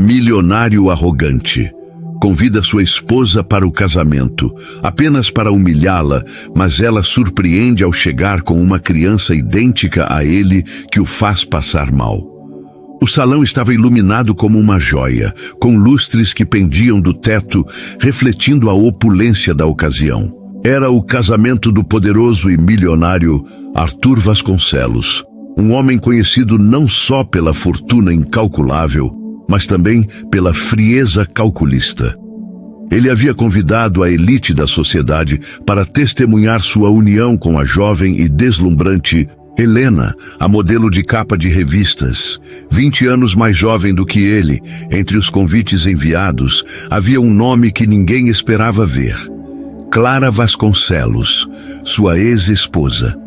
milionário arrogante. Convida sua esposa para o casamento, apenas para humilhá-la, mas ela surpreende ao chegar com uma criança idêntica a ele que o faz passar mal. O salão estava iluminado como uma joia, com lustres que pendiam do teto, refletindo a opulência da ocasião. Era o casamento do poderoso e milionário Arthur Vasconcelos, um homem conhecido não só pela fortuna incalculável, mas também pela frieza calculista. Ele havia convidado a elite da sociedade para testemunhar sua união com a jovem e deslumbrante Helena, a modelo de capa de revistas. 20 anos mais jovem do que ele, entre os convites enviados, havia um nome que ninguém esperava ver: Clara Vasconcelos, sua ex-esposa.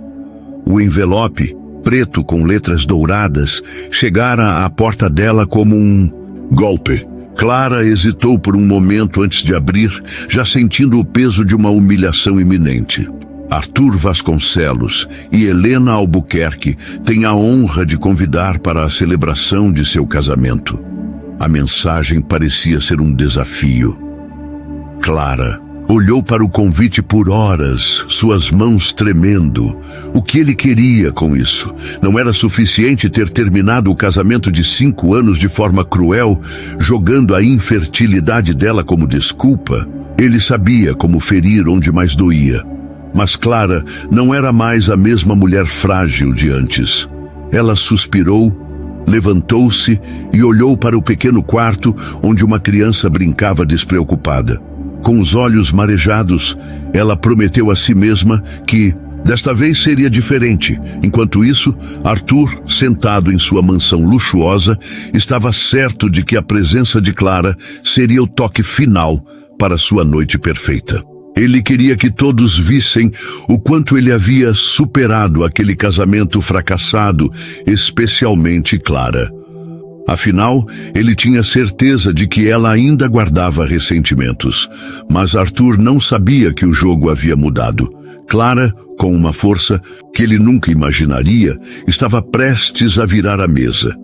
O envelope, preto com letras douradas, chegara à porta dela como um golpe. Clara hesitou por um momento antes de abrir, já sentindo o peso de uma humilhação iminente. Arthur Vasconcelos e Helena Albuquerque têm a honra de convidar para a celebração de seu casamento. A mensagem parecia ser um desafio. Clara olhou para o convite por horas, suas mãos tremendo. O que ele queria com isso? Não era suficiente ter terminado o casamento de 5 anos de forma cruel, jogando a infertilidade dela como desculpa. Ele sabia como ferir onde mais doía. Mas Clara não era mais a mesma mulher frágil de antes. Ela suspirou, levantou-se e olhou para o pequeno quarto onde uma criança brincava despreocupada. Com os olhos marejados, ela prometeu a si mesma que, desta vez, seria diferente. Enquanto isso, Arthur, sentado em sua mansão luxuosa, estava certo de que a presença de Clara seria o toque final para sua noite perfeita. Ele queria que todos vissem o quanto ele havia superado aquele casamento fracassado, especialmente Clara. Afinal, ele tinha certeza de que ela ainda guardava ressentimentos. Mas Arthur não sabia que o jogo havia mudado. Clara, com uma força que ele nunca imaginaria, estava prestes a virar a mesa.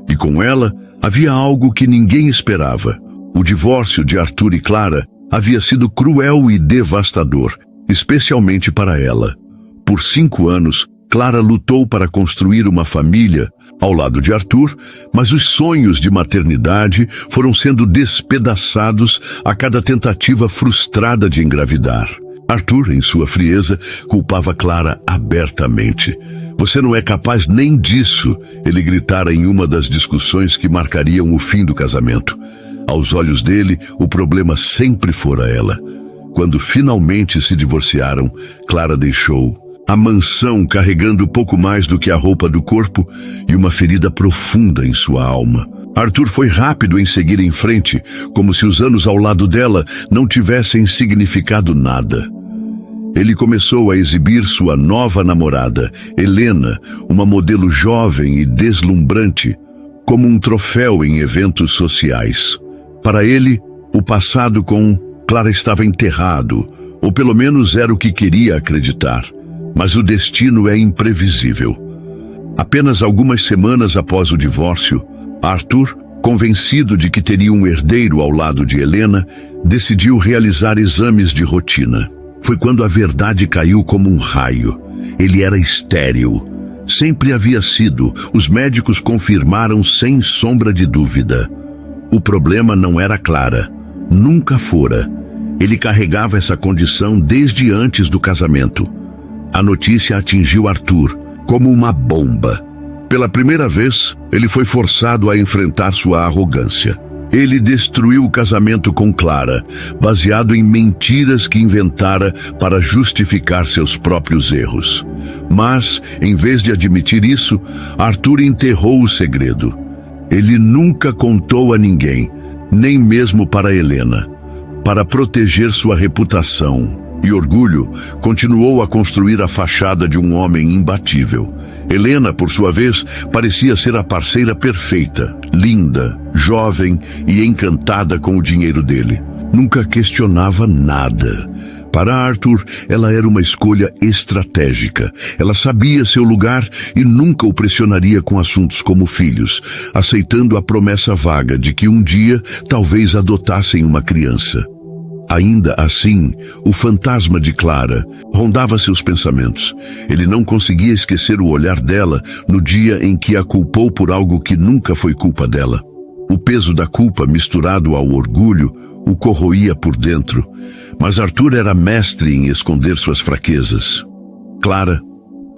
E com ela, havia algo que ninguém esperava. O divórcio de Arthur e Clara havia sido cruel e devastador, especialmente para ela. Por 5 anos, Clara lutou para construir uma família ao lado de Arthur, mas os sonhos de maternidade foram sendo despedaçados a cada tentativa frustrada de engravidar. Arthur, em sua frieza, culpava Clara abertamente. "Você não é capaz nem disso", ele gritara em uma das discussões que marcariam o fim do casamento. Aos olhos dele, o problema sempre fora ela. Quando finalmente se divorciaram, Clara deixou a mansão carregando pouco mais do que a roupa do corpo e uma ferida profunda em sua alma. Arthur foi rápido em seguir em frente, como se os anos ao lado dela não tivessem significado nada. Ele começou a exibir sua nova namorada, Helena, uma modelo jovem e deslumbrante, como um troféu em eventos sociais. Para ele, o passado com Clara estava enterrado, ou pelo menos era o que queria acreditar. Mas o destino é imprevisível. Apenas algumas semanas após o divórcio, Arthur, convencido de que teria um herdeiro ao lado de Helena, decidiu realizar exames de rotina. Foi quando a verdade caiu como um raio. Ele era estéril. Sempre havia sido. Os médicos confirmaram sem sombra de dúvida. O problema não era Clara. Nunca fora. Ele carregava essa condição desde antes do casamento. A notícia atingiu Arthur como uma bomba. Pela primeira vez, ele foi forçado a enfrentar sua arrogância. Ele destruiu o casamento com Clara, baseado em mentiras que inventara para justificar seus próprios erros. Mas, em vez de admitir isso, Arthur enterrou o segredo. Ele nunca contou a ninguém, nem mesmo para Helena. Para proteger sua reputação e orgulho, continuou a construir a fachada de um homem imbatível. Helena, por sua vez, parecia ser a parceira perfeita, linda, jovem e encantada com o dinheiro dele. Nunca questionava nada. Para Arthur, ela era uma escolha estratégica. Ela sabia seu lugar e nunca o pressionaria com assuntos como filhos, aceitando a promessa vaga de que um dia talvez adotassem uma criança. Ainda assim, o fantasma de Clara rondava seus pensamentos. Ele não conseguia esquecer o olhar dela no dia em que a culpou por algo que nunca foi culpa dela. O peso da culpa, misturado ao orgulho, o corroía por dentro. Mas Arthur era mestre em esconder suas fraquezas. Clara,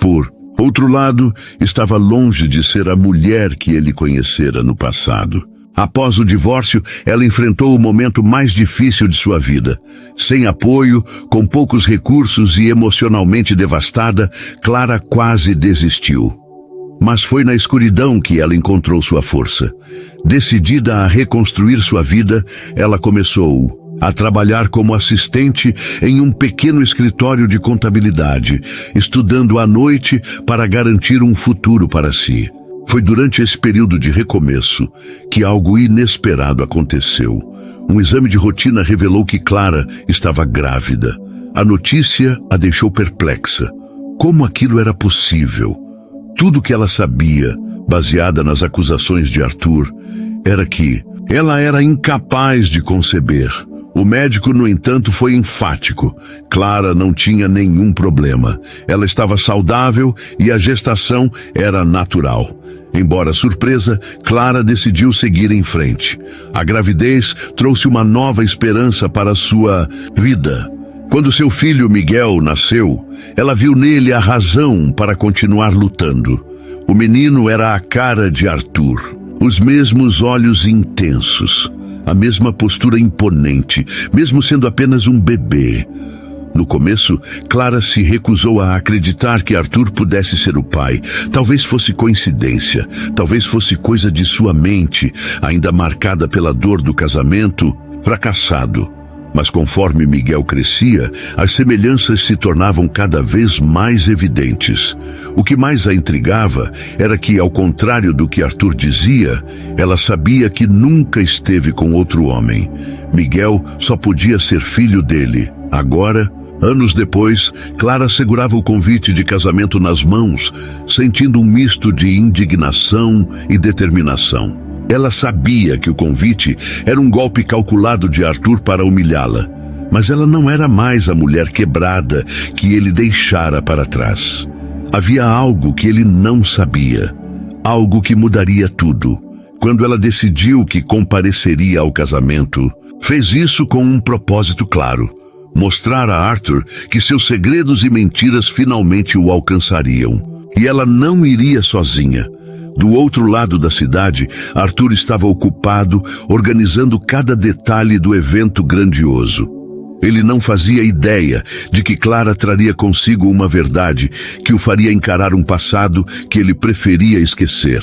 por outro lado, estava longe de ser a mulher que ele conhecera no passado. Após o divórcio, ela enfrentou o momento mais difícil de sua vida. Sem apoio, com poucos recursos e emocionalmente devastada, Clara quase desistiu. Mas foi na escuridão que ela encontrou sua força. Decidida a reconstruir sua vida, ela começou a trabalhar como assistente em um pequeno escritório de contabilidade, estudando à noite para garantir um futuro para si. Foi durante esse período de recomeço que algo inesperado aconteceu. Um exame de rotina revelou que Clara estava grávida. A notícia a deixou perplexa. Como aquilo era possível? Tudo que ela sabia, baseada nas acusações de Arthur, era que ela era incapaz de conceber. O médico, no entanto, foi enfático. Clara não tinha nenhum problema. Ela estava saudável e a gestação era natural. Embora surpresa, Clara decidiu seguir em frente. A gravidez trouxe uma nova esperança para sua vida. Quando seu filho Miguel nasceu, ela viu nele a razão para continuar lutando. O menino era a cara de Arthur. Os mesmos olhos intensos, a mesma postura imponente, mesmo sendo apenas um bebê. No começo, Clara se recusou a acreditar que Arthur pudesse ser o pai. Talvez fosse coincidência, talvez fosse coisa de sua mente, ainda marcada pela dor do casamento fracassado. Mas conforme Miguel crescia, as semelhanças se tornavam cada vez mais evidentes. O que mais a intrigava era que, ao contrário do que Arthur dizia, ela sabia que nunca esteve com outro homem. Miguel só podia ser filho dele. Agora, anos depois, Clara segurava o convite de casamento nas mãos, sentindo um misto de indignação e determinação. Ela sabia que o convite era um golpe calculado de Arthur para humilhá-la, mas ela não era mais a mulher quebrada que ele deixara para trás. Havia algo que ele não sabia, algo que mudaria tudo. Quando ela decidiu que compareceria ao casamento, fez isso com um propósito claro: mostrar a Arthur que seus segredos e mentiras finalmente o alcançariam. E ela não iria sozinha. Do outro lado da cidade, Arthur estava ocupado organizando cada detalhe do evento grandioso. Ele não fazia ideia de que Clara traria consigo uma verdade que o faria encarar um passado que ele preferia esquecer.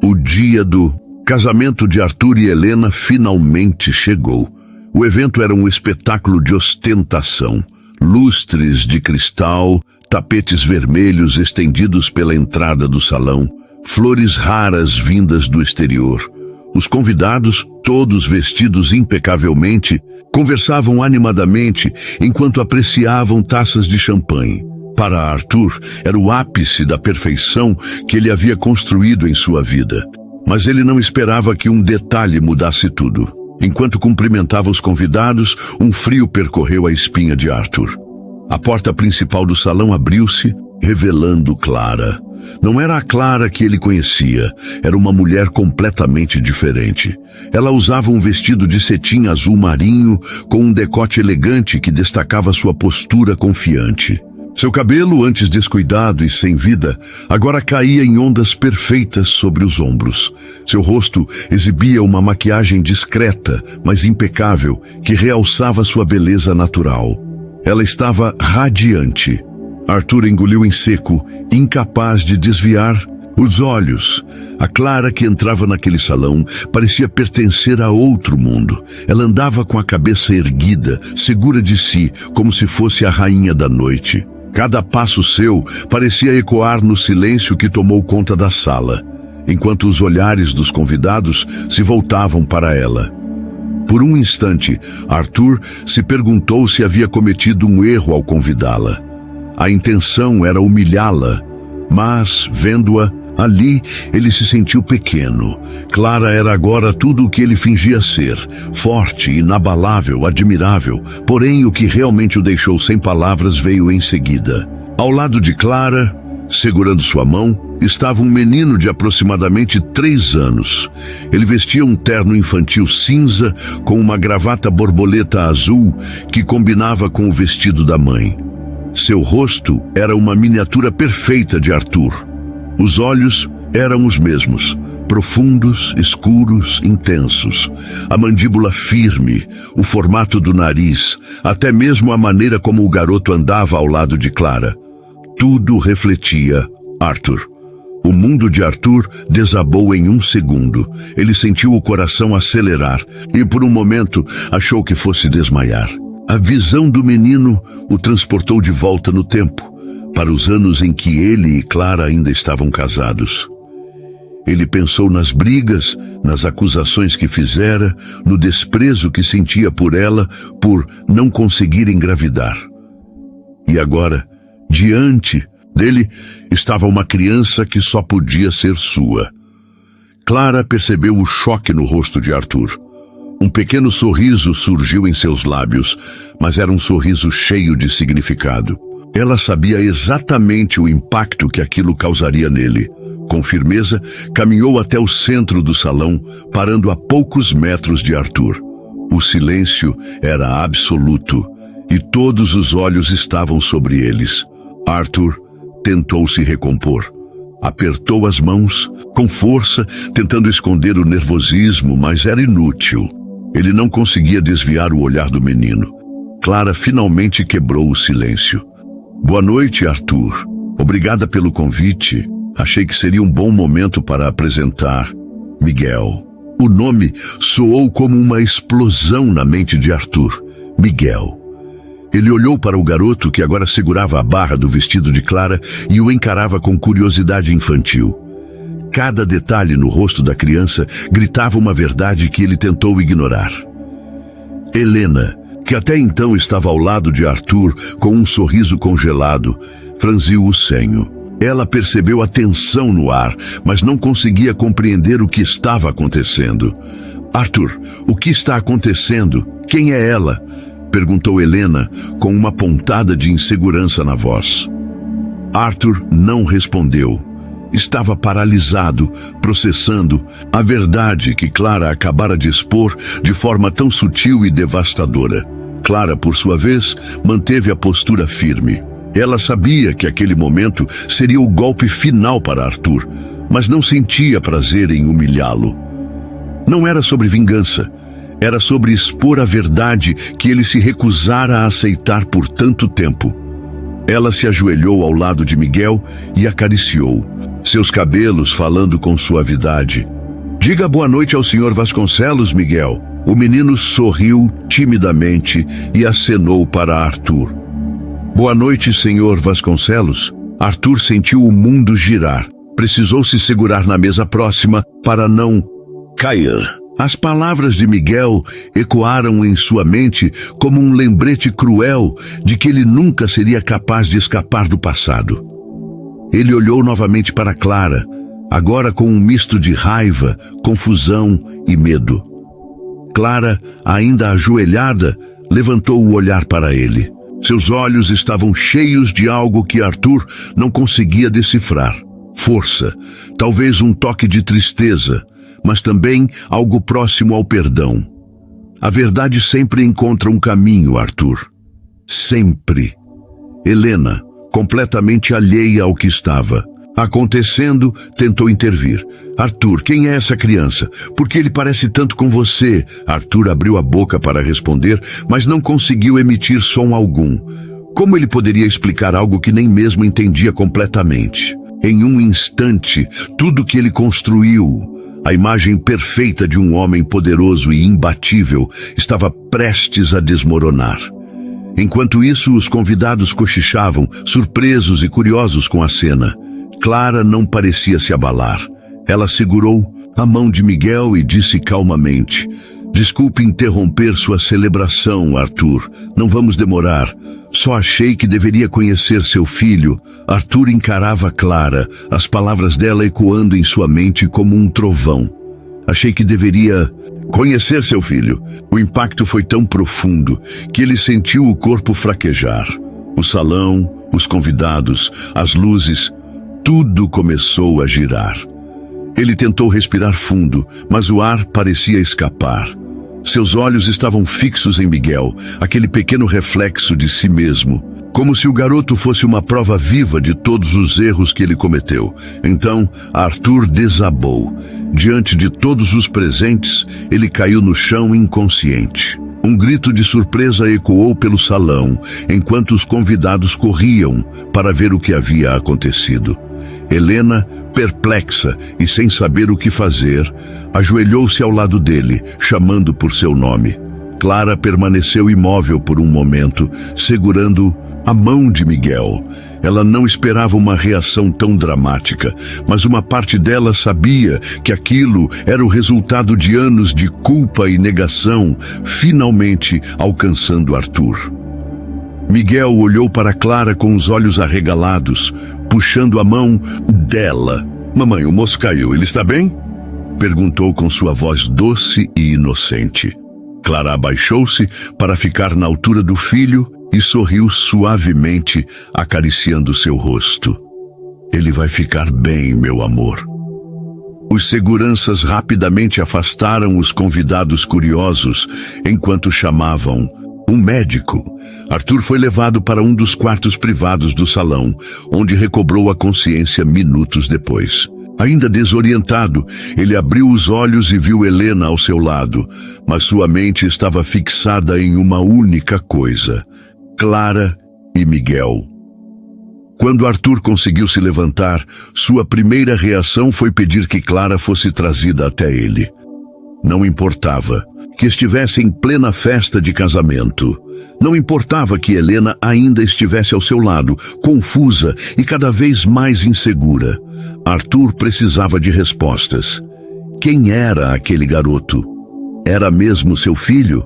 O dia do casamento de Arthur e Helena finalmente chegou. O evento era um espetáculo de ostentação. Lustres de cristal, tapetes vermelhos estendidos pela entrada do salão, flores raras vindas do exterior. Os convidados, todos vestidos impecavelmente, conversavam animadamente enquanto apreciavam taças de champanhe. Para Arthur, era o ápice da perfeição que ele havia construído em sua vida. Mas ele não esperava que um detalhe mudasse tudo. Enquanto cumprimentava os convidados, um frio percorreu a espinha de Arthur. A porta principal do salão abriu-se, revelando Clara. Não era a Clara que ele conhecia, era uma mulher completamente diferente. Ela usava um vestido de cetim azul marinho, com um decote elegante que destacava sua postura confiante. Seu cabelo, antes descuidado e sem vida, agora caía em ondas perfeitas sobre os ombros. Seu rosto exibia uma maquiagem discreta, mas impecável, que realçava sua beleza natural. Ela estava radiante. Arthur engoliu em seco, incapaz de desviar os olhos. A Clara que entrava naquele salão parecia pertencer a outro mundo. Ela andava com a cabeça erguida, segura de si, como se fosse a rainha da noite. Cada passo seu parecia ecoar no silêncio que tomou conta da sala, enquanto os olhares dos convidados se voltavam para ela. Por um instante, Arthur se perguntou se havia cometido um erro ao convidá-la. A intenção era humilhá-la, mas, vendo-a ali, ele se sentiu pequeno. Clara era agora tudo o que ele fingia ser, forte, inabalável, admirável. Porém, o que realmente o deixou sem palavras veio em seguida. Ao lado de Clara, segurando sua mão, estava um menino de aproximadamente 3 anos. Ele vestia um terno infantil cinza com uma gravata borboleta azul que combinava com o vestido da mãe. Seu rosto era uma miniatura perfeita de Arthur. Os olhos eram os mesmos, profundos, escuros, intensos. A mandíbula firme, o formato do nariz, até mesmo a maneira como o garoto andava ao lado de Clara. Tudo refletia Arthur. O mundo de Arthur desabou em 1 segundo. Ele sentiu o coração acelerar e, por um momento, achou que fosse desmaiar. A visão do menino o transportou de volta no tempo, para os anos em que ele e Clara ainda estavam casados. Ele pensou nas brigas, nas acusações que fizera, no desprezo que sentia por ela por não conseguir engravidar. E agora, diante dele, estava uma criança que só podia ser sua. Clara percebeu o choque no rosto de Arthur. Um pequeno sorriso surgiu em seus lábios, mas era um sorriso cheio de significado. Ela sabia exatamente o impacto que aquilo causaria nele. Com firmeza, caminhou até o centro do salão, parando a poucos metros de Arthur. O silêncio era absoluto, e todos os olhos estavam sobre eles. Arthur tentou se recompor. Apertou as mãos, com força, tentando esconder o nervosismo, mas era inútil. Ele não conseguia desviar o olhar do menino. Clara finalmente quebrou o silêncio. Boa noite, Arthur. Obrigada pelo convite. Achei que seria um bom momento para apresentar Miguel. O nome soou como uma explosão na mente de Arthur. Miguel. Ele olhou para o garoto que agora segurava a barra do vestido de Clara e o encarava com curiosidade infantil. Cada detalhe no rosto da criança gritava uma verdade que ele tentou ignorar. Helena, que até então estava ao lado de Arthur com um sorriso congelado, franziu o senho. Ela percebeu a tensão no ar, mas não conseguia compreender o que estava acontecendo. Arthur, o que está acontecendo? Quem é ela? Perguntou Helena com uma pontada de insegurança na voz. Arthur não respondeu. Estava paralisado, processando a verdade que Clara acabara de expor de forma tão sutil e devastadora. Clara, por sua vez, manteve a postura firme. Ela sabia que aquele momento seria o golpe final para Arthur, mas não sentia prazer em humilhá-lo. Não era sobre vingança, era sobre expor a verdade que ele se recusara a aceitar por tanto tempo. Ela se ajoelhou ao lado de Miguel e acariciou, seus cabelos falando com suavidade. Diga boa noite ao Sr. Vasconcelos, Miguel. O menino sorriu timidamente e acenou para Arthur. Boa noite, Sr. Vasconcelos. Arthur sentiu o mundo girar. Precisou se segurar na mesa próxima para não cair. As palavras de Miguel ecoaram em sua mente como um lembrete cruel de que ele nunca seria capaz de escapar do passado. Ele olhou novamente para Clara, agora com um misto de raiva, confusão e medo. Clara, ainda ajoelhada, levantou o olhar para ele. Seus olhos estavam cheios de algo que Arthur não conseguia decifrar. Força, talvez um toque de tristeza, mas também algo próximo ao perdão. A verdade sempre encontra um caminho, Arthur. Sempre. Helena, completamente alheia ao que estava acontecendo, tentou intervir. Arthur, quem é essa criança? Por que ele parece tanto com você? Arthur abriu a boca para responder, mas não conseguiu emitir som algum. Como ele poderia explicar algo que nem mesmo entendia completamente? Em um instante, tudo que ele construiu, a imagem perfeita de um homem poderoso e imbatível, estava prestes a desmoronar. Enquanto isso, os convidados cochichavam, surpresos e curiosos com a cena. Clara não parecia se abalar. Ela segurou a mão de Miguel e disse calmamente: Desculpe interromper sua celebração, Arthur. Não vamos demorar. Só achei que deveria conhecer seu filho. Arthur encarava Clara, as palavras dela ecoando em sua mente como um trovão. Achei que deveria conhecer seu filho. O impacto foi tão profundo que ele sentiu o corpo fraquejar. O salão, os convidados, as luzes, tudo começou a girar. Ele tentou respirar fundo, mas o ar parecia escapar. Seus olhos estavam fixos em Miguel, aquele pequeno reflexo de si mesmo, como se o garoto fosse uma prova viva de todos os erros que ele cometeu. Então, Arthur desabou. Diante de todos os presentes, ele caiu no chão inconsciente. Um grito de surpresa ecoou pelo salão, enquanto os convidados corriam para ver o que havia acontecido. Helena, perplexa e sem saber o que fazer, ajoelhou-se ao lado dele, chamando por seu nome. Clara permaneceu imóvel por um momento, segurando a mão de Miguel. Ela não esperava uma reação tão dramática, mas uma parte dela sabia que aquilo era o resultado de anos de culpa e negação, finalmente alcançando Arthur. Miguel olhou para Clara com os olhos arregalados, puxando a mão dela. Mamãe, o moço caiu, ele está bem? Perguntou com sua voz doce e inocente. Clara abaixou-se para ficar na altura do filho e sorriu suavemente, acariciando seu rosto. Ele vai ficar bem, meu amor. Os seguranças rapidamente afastaram os convidados curiosos enquanto chamavam um médico. Arthur foi levado para um dos quartos privados do salão, onde recobrou a consciência minutos depois. Ainda desorientado, ele abriu os olhos e viu Helena ao seu lado, mas sua mente estava fixada em uma única coisa: Clara e Miguel. Quando Arthur conseguiu se levantar, sua primeira reação foi pedir que Clara fosse trazida até ele. Não importava que estivesse em plena festa de casamento. Não importava que Helena ainda estivesse ao seu lado, confusa e cada vez mais insegura. Arthur precisava de respostas. Quem era aquele garoto? Era mesmo seu filho?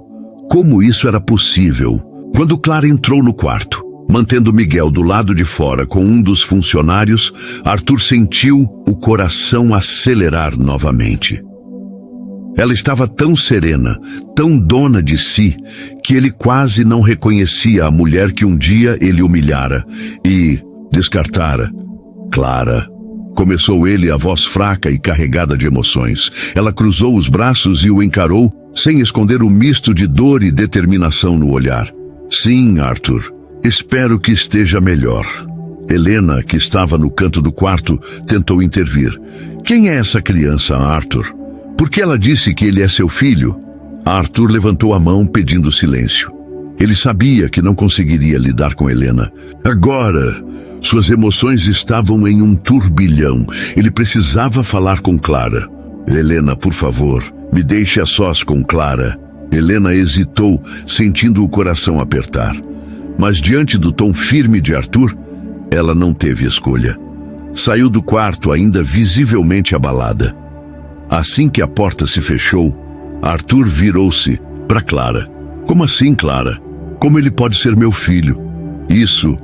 Como isso era possível? Quando Clara entrou no quarto, mantendo Miguel do lado de fora com um dos funcionários, Arthur sentiu o coração acelerar novamente. Ela estava tão serena, tão dona de si, que ele quase não reconhecia a mulher que um dia ele humilhara e descartara. Clara. Começou ele, a voz fraca e carregada de emoções. Ela cruzou os braços e o encarou, sem esconder o misto de dor e determinação no olhar. Sim, Arthur. Espero que esteja melhor. Helena, que estava no canto do quarto, tentou intervir. Quem é essa criança, Arthur? Por que ela disse que ele é seu filho? Arthur levantou a mão pedindo silêncio. Ele sabia que não conseguiria lidar com Helena. Agora, suas emoções estavam em um turbilhão. Ele precisava falar com Clara. Helena, por favor, me deixe a sós com Clara. Helena hesitou, sentindo o coração apertar. Mas diante do tom firme de Arthur, ela não teve escolha. Saiu do quarto ainda visivelmente abalada. Assim que a porta se fechou, Arthur virou-se para Clara. Como assim, Clara? Como ele pode ser meu filho? Isso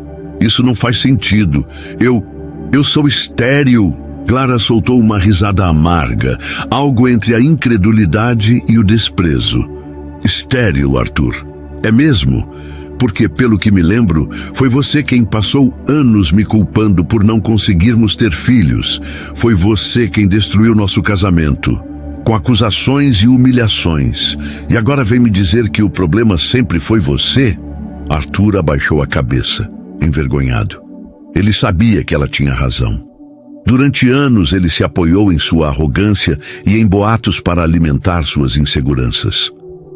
não faz sentido. Eu sou estéril. Clara soltou uma risada amarga, algo entre a incredulidade e o desprezo. Estéril, Arthur. É mesmo? Porque, pelo que me lembro, foi você quem passou anos me culpando por não conseguirmos ter filhos. Foi você quem destruiu nosso casamento, com acusações e humilhações. E agora vem me dizer que o problema sempre foi você? Arthur abaixou a cabeça, envergonhado. Ele sabia que ela tinha razão. Durante anos ele se apoiou em sua arrogância e em boatos para alimentar suas inseguranças.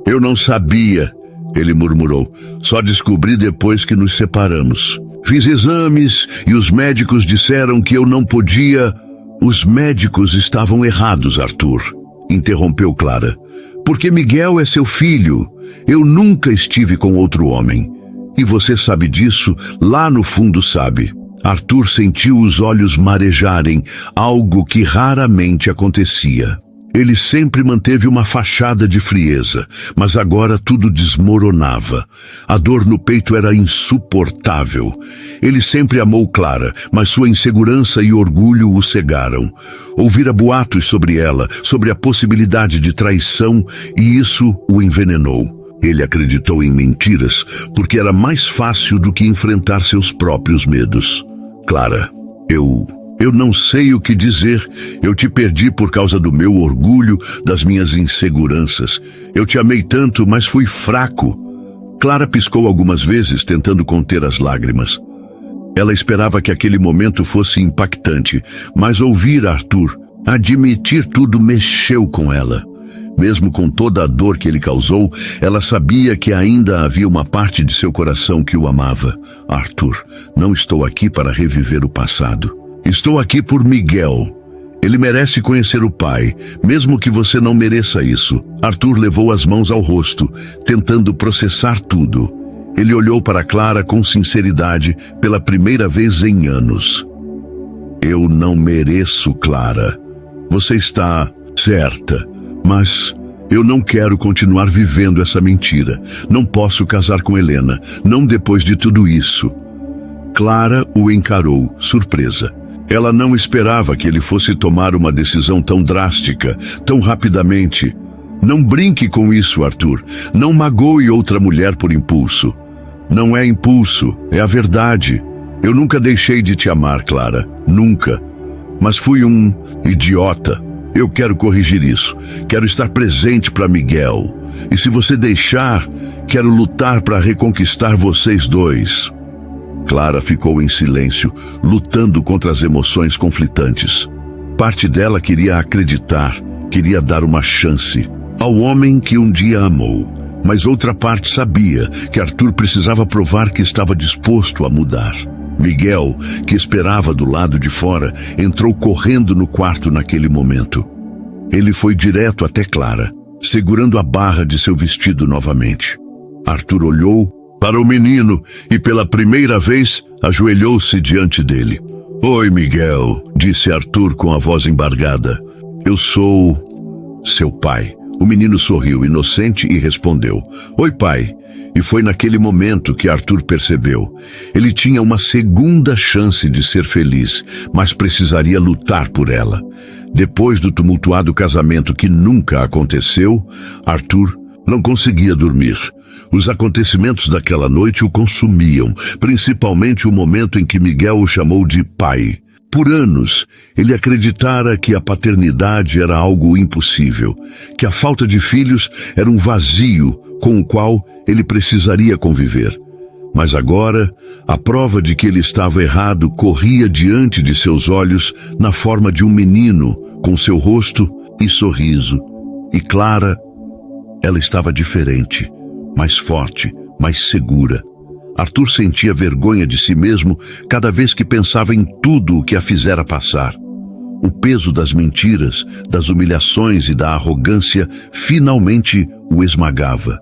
Eu não sabia, ele murmurou. Só descobri depois que nos separamos. Fiz exames e os médicos disseram que eu não podia... Os médicos estavam errados, Arthur, interrompeu Clara. Porque Miguel é seu filho. Eu nunca estive com outro homem. E você sabe disso, lá no fundo sabe. Arthur sentiu os olhos marejarem, algo que raramente acontecia. Ele sempre manteve uma fachada de frieza, mas agora tudo desmoronava. A dor no peito era insuportável. Ele sempre amou Clara, mas sua insegurança e orgulho o cegaram. Ouvira boatos sobre ela, sobre a possibilidade de traição, e isso o envenenou. Ele acreditou em mentiras, porque era mais fácil do que enfrentar seus próprios medos. Clara, eu não sei o que dizer. Eu te perdi por causa do meu orgulho, das minhas inseguranças. Eu te amei tanto, mas fui fraco. Clara piscou algumas vezes, tentando conter as lágrimas. Ela esperava que aquele momento fosse impactante, mas ouvir Arthur admitir tudo mexeu com ela. Mesmo com toda a dor que ele causou, ela sabia que ainda havia uma parte de seu coração que o amava. Arthur, não estou aqui para reviver o passado. Estou aqui por Miguel. Ele merece conhecer o pai, mesmo que você não mereça isso. Arthur levou as mãos ao rosto, tentando processar tudo. Ele olhou para Clara com sinceridade pela primeira vez em anos. Eu não mereço, Clara. Você está certa, mas eu não quero continuar vivendo essa mentira. Não posso casar com Helena, não depois de tudo isso. Clara o encarou, surpresa. Ela não esperava que ele fosse tomar uma decisão tão drástica, tão rapidamente. Não brinque com isso, Arthur. Não magoe outra mulher por impulso. Não é impulso, é a verdade. Eu nunca deixei de te amar, Clara. Nunca. Mas fui um idiota. Eu quero corrigir isso. Quero estar presente para Miguel. E se você deixar, quero lutar para reconquistar vocês dois. Clara ficou em silêncio, lutando contra as emoções conflitantes. Parte dela queria acreditar, queria dar uma chance ao homem que um dia amou. Mas outra parte sabia que Arthur precisava provar que estava disposto a mudar. Miguel, que esperava do lado de fora, entrou correndo no quarto naquele momento. Ele foi direto até Clara, segurando a barra de seu vestido novamente. Arthur olhou para o menino e pela primeira vez ajoelhou-se diante dele. Oi, Miguel, disse Arthur com a voz embargada. Eu sou seu pai. O menino sorriu inocente e respondeu. Oi, pai. E foi naquele momento que Arthur percebeu. Ele tinha uma segunda chance de ser feliz, mas precisaria lutar por ela. Depois do tumultuado casamento que nunca aconteceu, Arthur não conseguia dormir. Os acontecimentos daquela noite o consumiam, principalmente o momento em que Miguel o chamou de pai. Por anos, ele acreditara que a paternidade era algo impossível, que a falta de filhos era um vazio com o qual ele precisaria conviver. Mas agora, a prova de que ele estava errado corria diante de seus olhos na forma de um menino, com seu rosto e sorriso. E Clara, ela estava diferente, mais forte, mais segura. Arthur sentia vergonha de si mesmo cada vez que pensava em tudo o que a fizera passar. O peso das mentiras, das humilhações e da arrogância finalmente o esmagava.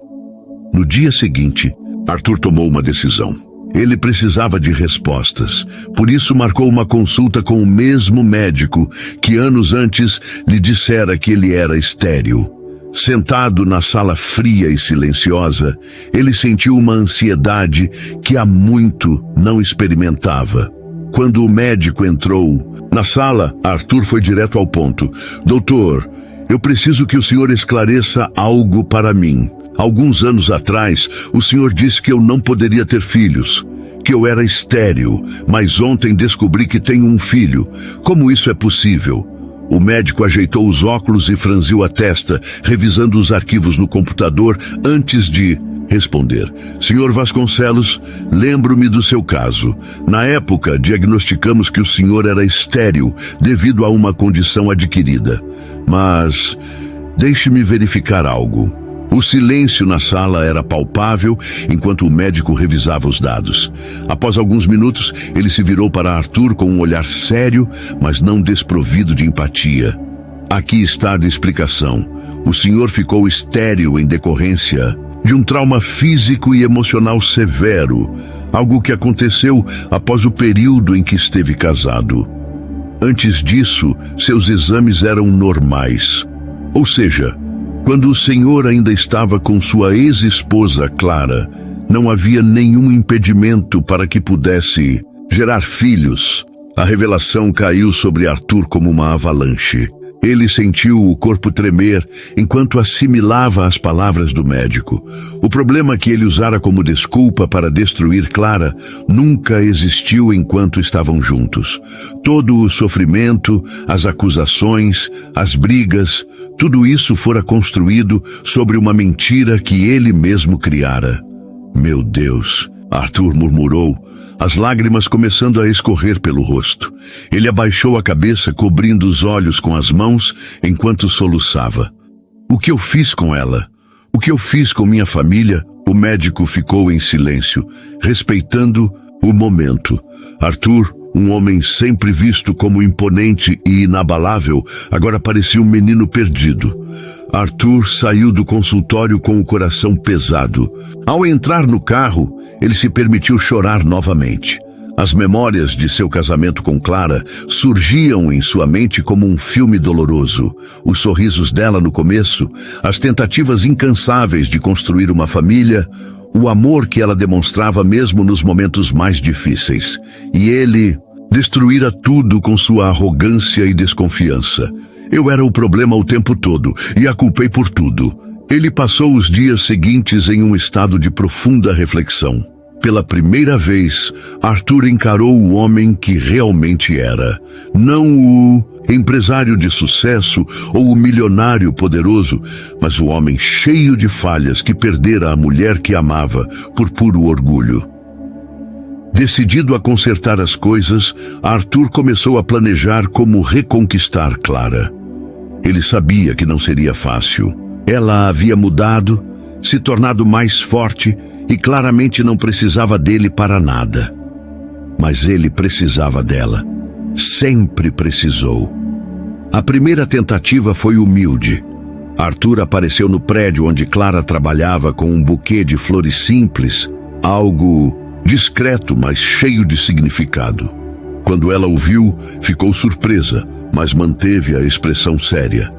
No dia seguinte, Arthur tomou uma decisão. Ele precisava de respostas. Por isso marcou uma consulta com o mesmo médico que anos antes lhe dissera que ele era estéril. Sentado na sala fria e silenciosa, ele sentiu uma ansiedade que há muito não experimentava. Quando o médico entrou na sala, Arthur foi direto ao ponto. Doutor, eu preciso que o senhor esclareça algo para mim. Alguns anos atrás, o senhor disse que eu não poderia ter filhos, que eu era estéril, mas ontem descobri que tenho um filho. Como isso é possível? O médico ajeitou os óculos e franziu a testa, revisando os arquivos no computador antes de responder. Senhor Vasconcelos, lembro-me do seu caso. Na época, diagnosticamos que o senhor era estéril devido a uma condição adquirida. Mas deixe-me verificar algo. O silêncio na sala era palpável enquanto o médico revisava os dados. Após alguns minutos, ele se virou para Arthur com um olhar sério, mas não desprovido de empatia. Aqui está a explicação. O senhor ficou estéril em decorrência de um trauma físico e emocional severo, algo que aconteceu após o período em que esteve casado. Antes disso, seus exames eram normais. Ou seja, quando o Senhor ainda estava com sua ex-esposa Clara, não havia nenhum impedimento para que pudesse gerar filhos. A revelação caiu sobre Arthur como uma avalanche. Ele sentiu o corpo tremer enquanto assimilava as palavras do médico. O problema que ele usara como desculpa para destruir Clara nunca existiu enquanto estavam juntos. Todo o sofrimento, as acusações, as brigas, tudo isso fora construído sobre uma mentira que ele mesmo criara. Meu Deus, Arthur murmurou, as lágrimas começando a escorrer pelo rosto. Ele abaixou a cabeça, cobrindo os olhos com as mãos, enquanto soluçava. O que eu fiz com ela? O que eu fiz com minha família? O médico ficou em silêncio, respeitando o momento. Arthur, um homem sempre visto como imponente e inabalável, agora parecia um menino perdido. Arthur saiu do consultório com o coração pesado. Ao entrar no carro, ele se permitiu chorar novamente. As memórias de seu casamento com Clara surgiam em sua mente como um filme doloroso. Os sorrisos dela no começo, as tentativas incansáveis de construir uma família, o amor que ela demonstrava mesmo nos momentos mais difíceis. E ele destruíra tudo com sua arrogância e desconfiança. Eu era o problema o tempo todo e a culpei por tudo. Ele passou os dias seguintes em um estado de profunda reflexão. Pela primeira vez, Arthur encarou o homem que realmente era. Não o empresário de sucesso ou o milionário poderoso, mas o homem cheio de falhas que perdera a mulher que amava por puro orgulho. Decidido a consertar as coisas, Arthur começou a planejar como reconquistar Clara. Ele sabia que não seria fácil. Ela havia mudado, se tornado mais forte e claramente não precisava dele para nada. Mas ele precisava dela. Sempre precisou. A primeira tentativa foi humilde. Arthur apareceu no prédio onde Clara trabalhava com um buquê de flores simples, algo discreto, mas cheio de significado. Quando ela o viu, ficou surpresa, mas manteve a expressão séria.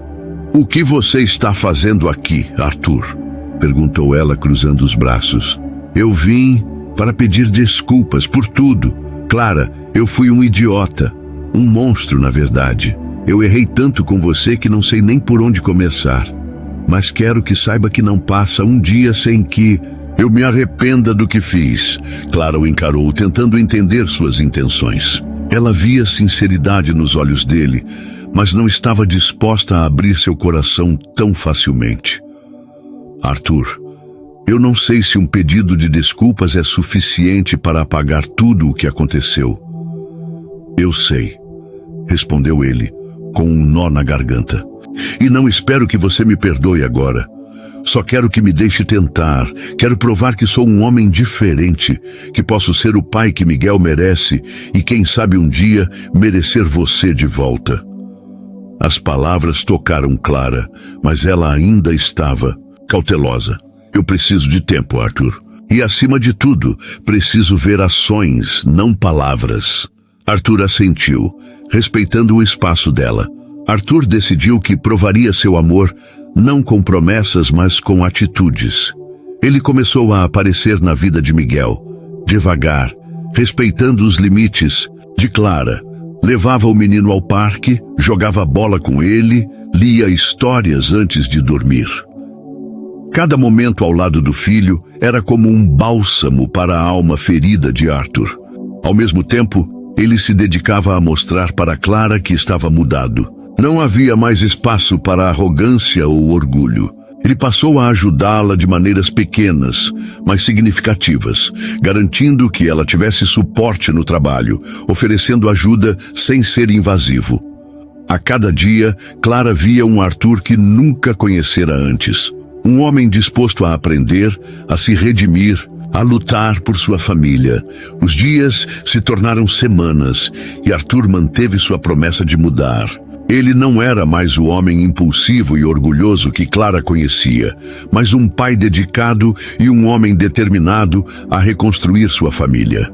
"O que você está fazendo aqui, Arthur?" perguntou ela, cruzando os braços. "Eu vim para pedir desculpas por tudo. Clara, eu fui um idiota, um monstro, na verdade. Eu errei tanto com você que não sei nem por onde começar. Mas quero que saiba que não passa um dia sem que eu me arrependa do que fiz." Clara o encarou, tentando entender suas intenções. Ela via sinceridade nos olhos dele, mas não estava disposta a abrir seu coração tão facilmente. "Arthur, eu não sei se um pedido de desculpas é suficiente para apagar tudo o que aconteceu." "Eu sei", respondeu ele, com um nó na garganta. "E não espero que você me perdoe agora. Só quero que me deixe tentar. Quero provar que sou um homem diferente, que posso ser o pai que Miguel merece e, quem sabe um dia, merecer você de volta." As palavras tocaram Clara, mas ela ainda estava cautelosa. "Eu preciso de tempo, Arthur. E, acima de tudo, preciso ver ações, não palavras." Arthur assentiu, respeitando o espaço dela. Arthur decidiu que provaria seu amor não com promessas, mas com atitudes. Ele começou a aparecer na vida de Miguel, devagar, respeitando os limites de Clara. Levava o menino ao parque, jogava bola com ele, lia histórias antes de dormir. Cada momento ao lado do filho era como um bálsamo para a alma ferida de Arthur. Ao mesmo tempo, ele se dedicava a mostrar para Clara que estava mudado. Não havia mais espaço para arrogância ou orgulho. Ele passou a ajudá-la de maneiras pequenas, mas significativas, garantindo que ela tivesse suporte no trabalho, oferecendo ajuda sem ser invasivo. A cada dia, Clara via um Arthur que nunca conhecera antes. Um homem disposto a aprender, a se redimir, a lutar por sua família. Os dias se tornaram semanas e Arthur manteve sua promessa de mudar. Ele não era mais o homem impulsivo e orgulhoso que Clara conhecia, mas um pai dedicado e um homem determinado a reconstruir sua família.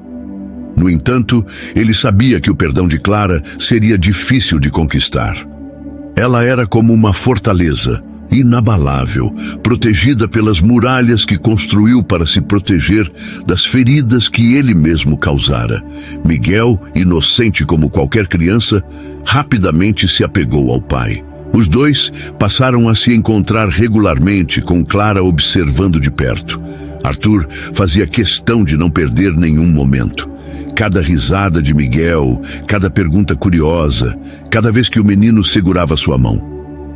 No entanto, ele sabia que o perdão de Clara seria difícil de conquistar. Ela era como uma fortaleza, inabalável, protegida pelas muralhas que construiu para se proteger das feridas que ele mesmo causara. Miguel, inocente como qualquer criança, rapidamente se apegou ao pai. Os dois passaram a se encontrar regularmente, com Clara observando de perto. Arthur fazia questão de não perder nenhum momento. Cada risada de Miguel, cada pergunta curiosa, cada vez que o menino segurava sua mão.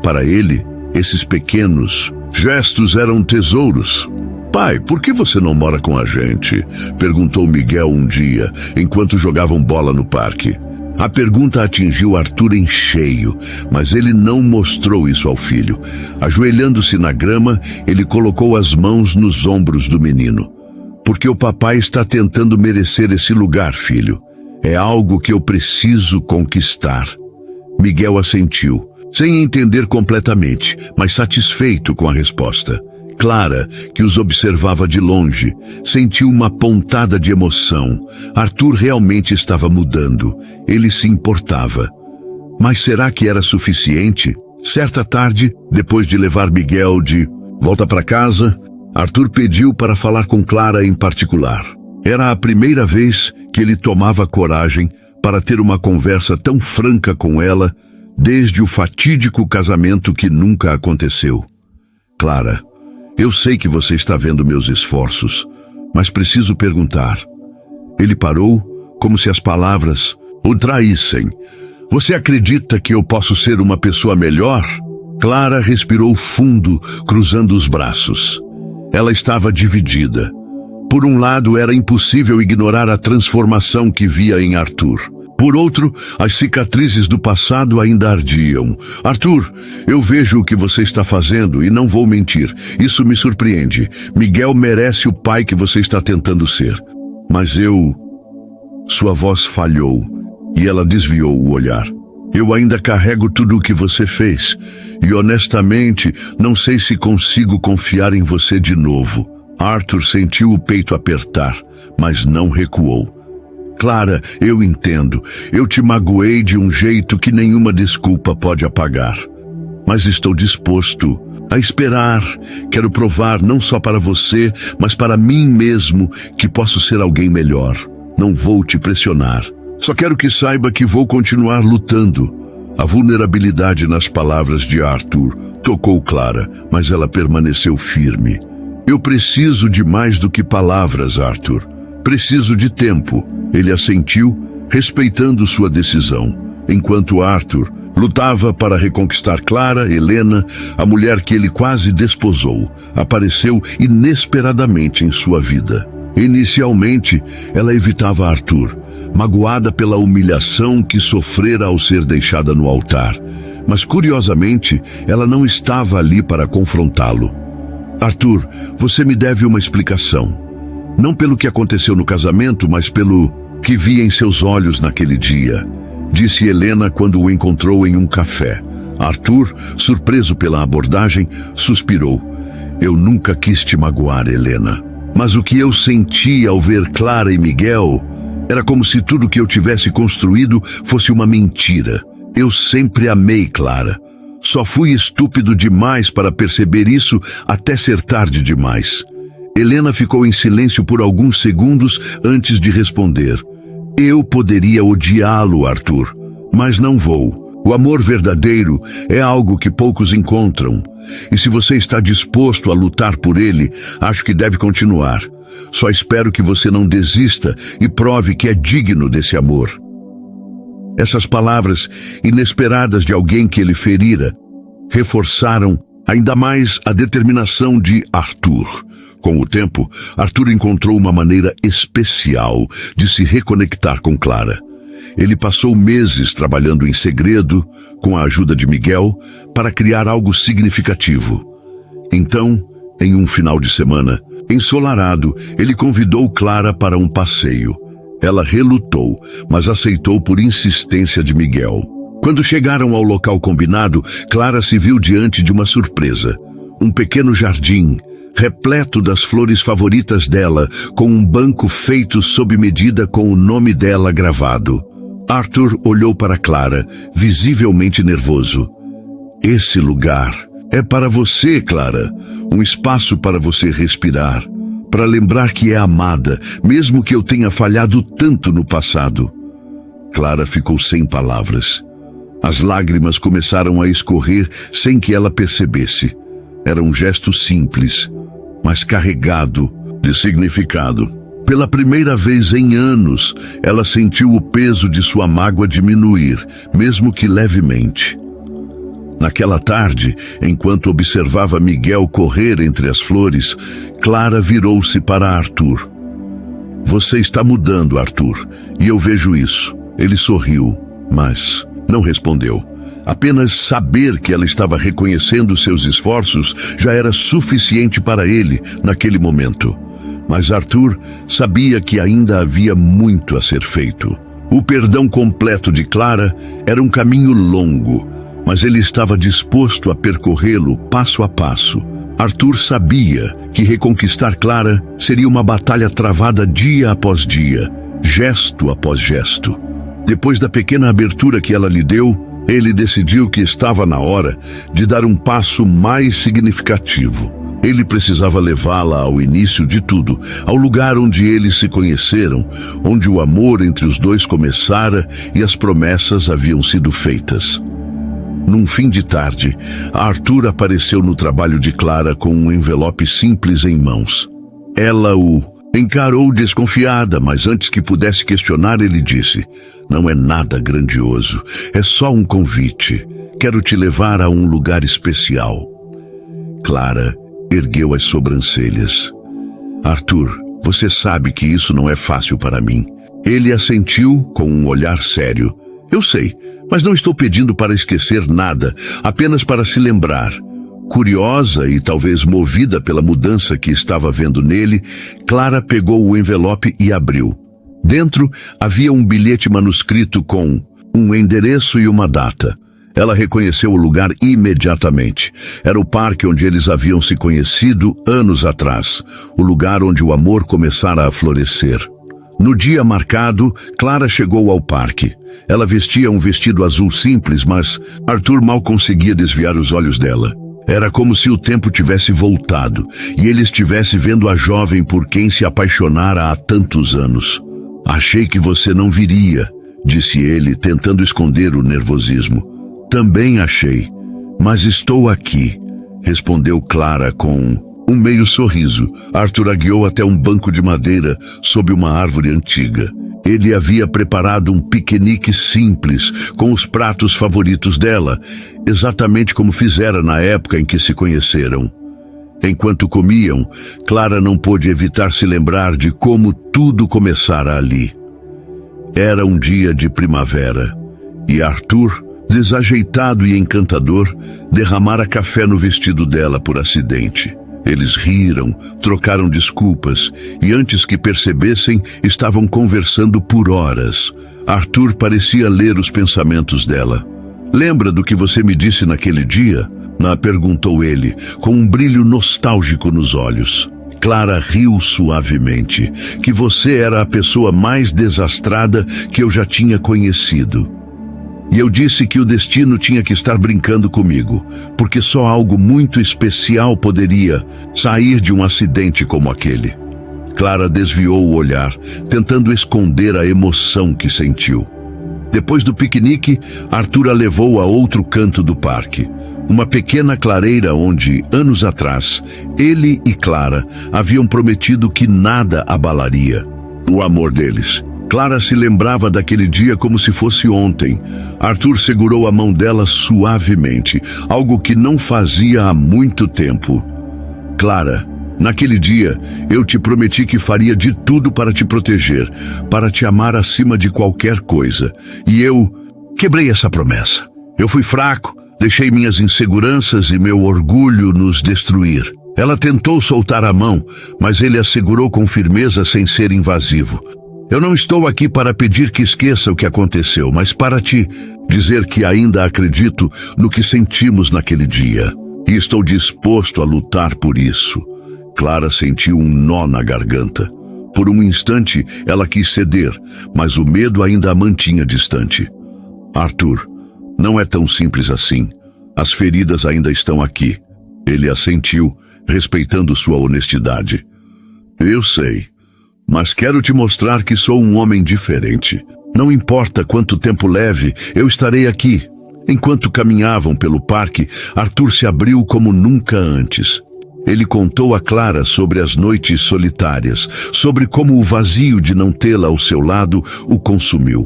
Para ele, esses pequenos gestos eram tesouros. "Pai, por que você não mora com a gente?" perguntou Miguel um dia, enquanto jogavam bola no parque. A pergunta atingiu Arthur em cheio, mas ele não mostrou isso ao filho. Ajoelhando-se na grama, ele colocou as mãos nos ombros do menino. "Porque o papai está tentando merecer esse lugar, filho. É algo que eu preciso conquistar." Miguel assentiu, sem entender completamente, mas satisfeito com a resposta. Clara, que os observava de longe, sentiu uma pontada de emoção. Arthur realmente estava mudando. Ele se importava. Mas será que era suficiente? Certa tarde, depois de levar Miguel de volta para casa, Arthur pediu para falar com Clara em particular. Era a primeira vez que ele tomava coragem para ter uma conversa tão franca com ela, desde o fatídico casamento que nunca aconteceu. "Clara, eu sei que você está vendo meus esforços, mas preciso perguntar." Ele parou, como se as palavras o traíssem. "Você acredita que eu posso ser uma pessoa melhor?" Clara respirou fundo, cruzando os braços. Ela estava dividida. Por um lado, era impossível ignorar a transformação que via em Arthur. Por outro, as cicatrizes do passado ainda ardiam. "Arthur, eu vejo o que você está fazendo e não vou mentir. Isso me surpreende. Miguel merece o pai que você está tentando ser. Mas eu..." Sua voz falhou e ela desviou o olhar. "Eu ainda carrego tudo o que você fez e, honestamente, não sei se consigo confiar em você de novo." Arthur sentiu o peito apertar, mas não recuou. "Clara, eu entendo. Eu te magoei de um jeito que nenhuma desculpa pode apagar. Mas estou disposto a esperar. Quero provar não só para você, mas para mim mesmo que posso ser alguém melhor. Não vou te pressionar. Só quero que saiba que vou continuar lutando." A vulnerabilidade nas palavras de Arthur tocou Clara, mas ela permaneceu firme. "Eu preciso de mais do que palavras, Arthur. Preciso de tempo." Ele assentiu, respeitando sua decisão, enquanto Arthur lutava para reconquistar Clara. Helena, a mulher que ele quase desposou, apareceu inesperadamente em sua vida. Inicialmente, ela evitava Arthur, magoada pela humilhação que sofrera ao ser deixada no altar. Mas, curiosamente, ela não estava ali para confrontá-lo. "Arthur, você me deve uma explicação. Não pelo que aconteceu no casamento, mas pelo que vi em seus olhos naquele dia", disse Helena quando o encontrou em um café. Arthur, surpreso pela abordagem, suspirou. "Eu nunca quis te magoar, Helena. Mas o que eu senti ao ver Clara e Miguel era como se tudo que eu tivesse construído fosse uma mentira. Eu sempre amei Clara. Só fui estúpido demais para perceber isso até ser tarde demais." Helena ficou em silêncio por alguns segundos antes de responder. "Eu poderia odiá-lo, Arthur, mas não vou. O amor verdadeiro é algo que poucos encontram. E se você está disposto a lutar por ele, acho que deve continuar. Só espero que você não desista e prove que é digno desse amor." Essas palavras, inesperadas de alguém que ele ferira, reforçaram ainda mais a determinação de Arthur. Com o tempo, Arthur encontrou uma maneira especial de se reconectar com Clara. Ele passou meses trabalhando em segredo, com a ajuda de Miguel, para criar algo significativo. Então, em um final de semana, ensolarado, ele convidou Clara para um passeio. Ela relutou, mas aceitou por insistência de Miguel. Quando chegaram ao local combinado, Clara se viu diante de uma surpresa. Um pequeno jardim, repleto das flores favoritas dela, com um banco feito sob medida com o nome dela gravado. Arthur olhou para Clara, visivelmente nervoso. Esse lugar é para você, Clara, um espaço para você respirar, para lembrar que é amada, mesmo que eu tenha falhado tanto no passado. Clara ficou sem palavras. As lágrimas começaram a escorrer sem que ela percebesse. Era um gesto simples, mas carregado de significado. Pela primeira vez em anos, ela sentiu o peso de sua mágoa diminuir, mesmo que levemente. Naquela tarde, enquanto observava Miguel correr entre as flores, Clara virou-se para Arthur. Você está mudando, Arthur, e eu vejo isso. Ele sorriu, mas não respondeu. Apenas saber que ela estava reconhecendo seus esforços já era suficiente para ele naquele momento. Mas Arthur sabia que ainda havia muito a ser feito. O perdão completo de Clara era um caminho longo, mas ele estava disposto a percorrê-lo passo a passo. Arthur sabia que reconquistar Clara seria uma batalha travada dia após dia, gesto após gesto. Depois da pequena abertura que ela lhe deu, ele decidiu que estava na hora de dar um passo mais significativo. Ele precisava levá-la ao início de tudo, ao lugar onde eles se conheceram, onde o amor entre os dois começara e as promessas haviam sido feitas. Num fim de tarde, Arthur apareceu no trabalho de Clara com um envelope simples em mãos. Ela o encarou desconfiada, mas antes que pudesse questionar, ele disse: "Não é nada grandioso, é só um convite. Quero te levar a um lugar especial." Clara ergueu as sobrancelhas. "Arthur, você sabe que isso não é fácil para mim." Ele assentiu com um olhar sério. "Eu sei, mas não estou pedindo para esquecer nada, apenas para se lembrar." Curiosa e talvez movida pela mudança que estava vendo nele, Clara pegou o envelope e abriu. Dentro havia um bilhete manuscrito com um endereço e uma data. Ela reconheceu o lugar imediatamente. Era o parque onde eles haviam se conhecido anos atrás, o lugar onde o amor começara a florescer. No dia marcado, Clara chegou ao parque. Ela vestia um vestido azul simples, mas Arthur mal conseguia desviar os olhos dela. Era como se o tempo tivesse voltado e ele estivesse vendo a jovem por quem se apaixonara há tantos anos. "Achei que você não viria", disse ele, tentando esconder o nervosismo. "Também achei, mas estou aqui", respondeu Clara com um meio sorriso. Arthur a guiou até um banco de madeira sob uma árvore antiga. Ele havia preparado um piquenique simples, com os pratos favoritos dela, exatamente como fizera na época em que se conheceram. Enquanto comiam, Clara não pôde evitar se lembrar de como tudo começara ali. Era um dia de primavera, e Arthur, desajeitado e encantador, derramara café no vestido dela por acidente. Eles riram, trocaram desculpas, e antes que percebessem, estavam conversando por horas. Arthur parecia ler os pensamentos dela. "Lembra do que você me disse naquele dia?" perguntou ele, com um brilho nostálgico nos olhos. Clara riu suavemente. "Que você era a pessoa mais desastrada que eu já tinha conhecido. E eu disse que o destino tinha que estar brincando comigo, porque só algo muito especial poderia sair de um acidente como aquele." Clara desviou o olhar, tentando esconder a emoção que sentiu. Depois do piquenique, Arthur a levou a outro canto do parque. Uma pequena clareira onde, anos atrás, ele e Clara haviam prometido que nada abalaria o amor deles. Clara se lembrava daquele dia como se fosse ontem. Arthur segurou a mão dela suavemente, algo que não fazia há muito tempo. "Clara, naquele dia eu te prometi que faria de tudo para te proteger, para te amar acima de qualquer coisa. E eu quebrei essa promessa. Eu fui fraco, deixei minhas inseguranças e meu orgulho nos destruir." Ela tentou soltar a mão, mas ele a segurou com firmeza sem ser invasivo. "Eu não estou aqui para pedir que esqueça o que aconteceu, mas para te dizer que ainda acredito no que sentimos naquele dia. E estou disposto a lutar por isso." Clara sentiu um nó na garganta. Por um instante, ela quis ceder, mas o medo ainda a mantinha distante. "Arthur, não é tão simples assim. As feridas ainda estão aqui. Ele assentiu, respeitando sua honestidade. Eu sei, mas quero te mostrar que sou um homem diferente. Não importa quanto tempo leve, eu estarei aqui. Enquanto caminhavam pelo parque, Arthur se abriu como nunca antes. Ele contou a Clara sobre as noites solitárias, sobre como o vazio de não tê-la ao seu lado o consumiu.